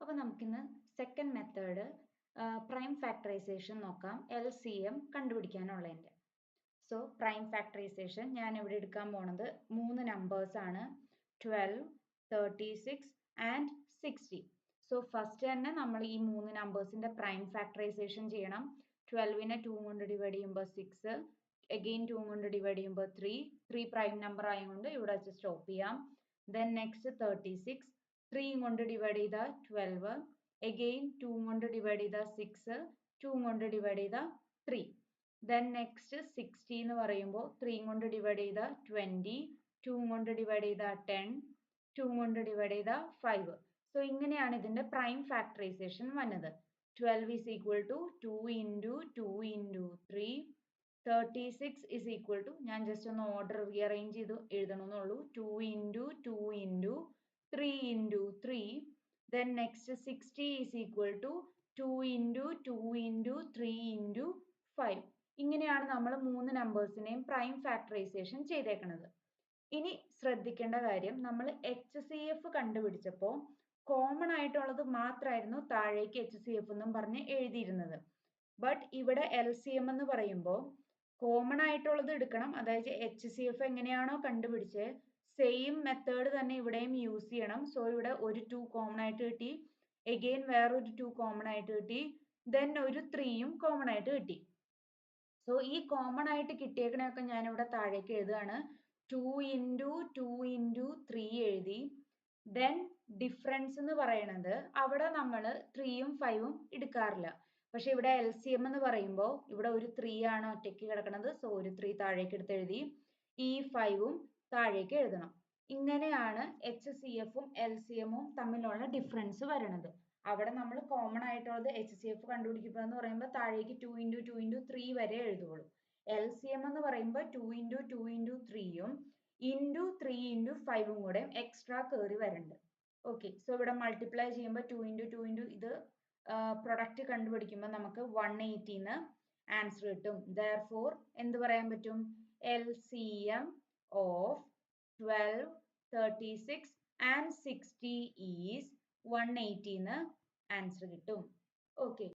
അപ്പോൾ നമുക്കിന്ന് second method prime factorisation നോക്കാം. LCM കണ്ടുപിടിക്കാനുള്ളതിൻ്റെ. സോ പ്രൈം ഫാക്ടറൈസേഷൻ ഞാൻ ഇവിടെ എടുക്കാൻ പോണത് 3 നമ്പേഴ്സ് ആണ്, 12, 36 ആൻഡ് 60. സോ ഫസ്റ്റ് തന്നെ നമ്മൾ ഈ 3 നമ്പേഴ്സിന്റെ പ്രൈം ഫാക്ടറൈസേഷൻ ചെയ്യണം. 12നെ 2 കൊണ്ട് ഡിവൈഡ് ചെയ്യുമ്പോൾ 6, അഗെയിൻ 2 കൊണ്ട് ഡിവൈഡ് ചെയ്യുമ്പോൾ 3 പ്രൈം നമ്പർ ആയതുകൊണ്ട് ഇവിടെ വെച്ച് സ്റ്റോപ്പ് ചെയ്യാം. ദെൻ നെക്സ്റ്റ് 36, 3 കൊണ്ട് ഡിവൈഡ് ചെയ്ത 12, അഗെയിൻ 2 കൊണ്ട് ഡിവൈഡ് ചെയ്ത 6, 2 കൊണ്ട് ഡിവൈഡ് ചെയ്ത 3. ദെൻ നെക്സ്റ്റ് 60 എന്ന് പറയുമ്പോൾ 3 കൊണ്ട് ഡിവൈഡ് ചെയ്ത 20, 2 കൊണ്ട് ഡിവൈഡ് ചെയ്ത 10, 2 കൊണ്ട് ഡിവൈഡ് ചെയ്ത 5. സോ ഇങ്ങനെയാണ് ഇതിന്റെ പ്രൈം ഫാക്ടറൈസേഷൻ വന്നത്. 12 is equal to 2 into 2 into 3. 36 is equal to, ഞാൻ ജസ്റ്റ് ഒന്ന് ഓർഡർ റീഅറേഞ്ച് ചെയ്ത് എഴുതണമെന്നുള്ളൂ, 2 into 2 into 3 into 3. Then next 60 is equal to 2 into 2 into 3 into 5. ഇങ്ങനെയാണ് നമ്മൾ 3 നമ്പേഴ്സിനെയും പ്രൈം ഫാക്ടറൈസേഷൻ ചെയ്തേക്കുന്നത്. ഇനി ശ്രദ്ധിക്കേണ്ട കാര്യം, നമ്മൾ HCF കണ്ടുപിടിച്ചപ്പോൾ കോമൺ ആയിട്ടുള്ളത് മാത്രമായിരുന്നു താഴേക്ക് HCF എന്നും പറഞ്ഞ് എഴുതിയിരുന്നത്. ബട്ട് ഇവിടെ LCM എന്ന് പറയുമ്പോൾ കോമൺ ആയിട്ടുള്ളത് എടുക്കണം. അതായത് HCF എങ്ങനെയാണോ കണ്ടുപിടിച്ചത് സെയിം മെത്തേഡ് തന്നെ ഇവിടെയും യൂസ് ചെയ്യണം. സോ ഇവിടെ ഒരു 2 കോമൺ ആയിട്ട് കിട്ടി, എഗെയിൻ വേറൊരു 2 കോമൺ ആയിട്ട് കിട്ടി, ദെൻ ഒരു 3യും കോമൺ ആയിട്ട് കിട്ടി. സോ ഈ കോമൺ ആയിട്ട് കിട്ടിയേക്കണൊക്കെ ഞാൻ ഇവിടെ താഴേക്ക് എഴുതുകയാണ്. 2 into 2 into 3 എഴുതി. ദെൻ ഡിഫറൻസ് എന്ന് പറയുന്നത് അവിടെ നമ്മൾ 3യും 5ഉം എടുക്കാറില്ല. പക്ഷെ ഇവിടെ LCM എന്ന് പറയുമ്പോൾ ഇവിടെ ഒരു 3 ആണ് ഒറ്റയ്ക്ക് കിടക്കുന്നത്. സോ ഒരു 3 താഴേക്ക് എടുത്ത് എഴുതി, ഈ 5ഉം താഴേക്ക് എഴുതണം. ഇങ്ങനെയാണ് HCFും LCMും തമ്മിലുള്ള ഡിഫറൻസ് വരുന്നത്. അവിടെ നമ്മൾ കോമൺ ആയിട്ടുള്ളത് HCF കണ്ടുപിടിക്കുക എന്ന് പറയുമ്പോൾ താഴേക്ക് 2 into 2 into 3 വരെ എഴുതുള്ളൂ. LCM എന്ന് പറയുമ്പോൾ 2 into 2 into 3യും into 3 into 5ഉം കൂടെ എക്സ്ട്രാ കയറി വരുന്നുണ്ട്. ഓക്കെ, സോ ഇവിടെ മൾട്ടിപ്ലൈ ചെയ്യുമ്പോൾ 2 into 2 into ഇത് പ്രൊഡക്റ്റ് കണ്ടുപിടിക്കുമ്പോൾ നമുക്ക് 180 ആൻസർ കിട്ടും. Therefore എന്ത് പറയാൻ പറ്റും? LCM of 12, 36 and 60 is 180 answer കിട്ടും. ഓക്കെ.